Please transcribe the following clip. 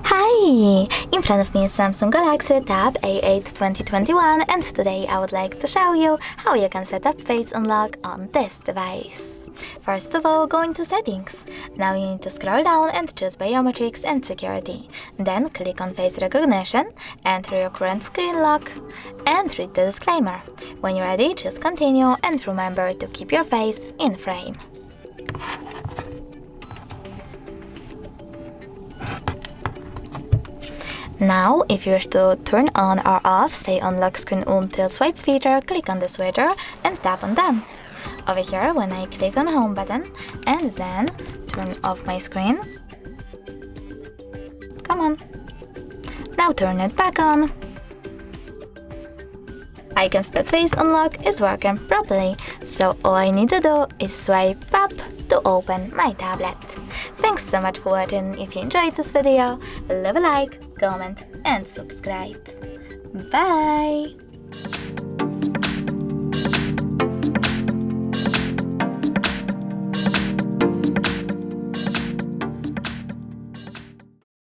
Hi! In front of me is Samsung Galaxy Tab A8 2021, and today I would like to show you how you can set up Face Unlock on this device. First of all, go into Settings. Now you need to scroll down and choose Biometrics and Security. Then click on Face Recognition, enter your current screen lock, and read the disclaimer. When you're ready, choose Continue and remember to keep your face in frame. Now, if you wish to turn on or off Stay on Lock Screen Until Swipe feature, click on the switcher and tap on Done. Over here, when I click on Home button and then turn off my screen, come on, now turn it back on. I can see that Face Unlock is working properly, so all I need to do is swipe up to open my tablet. Thanks so much for watching. If you enjoyed this video, leave a like, comment and subscribe. Bye!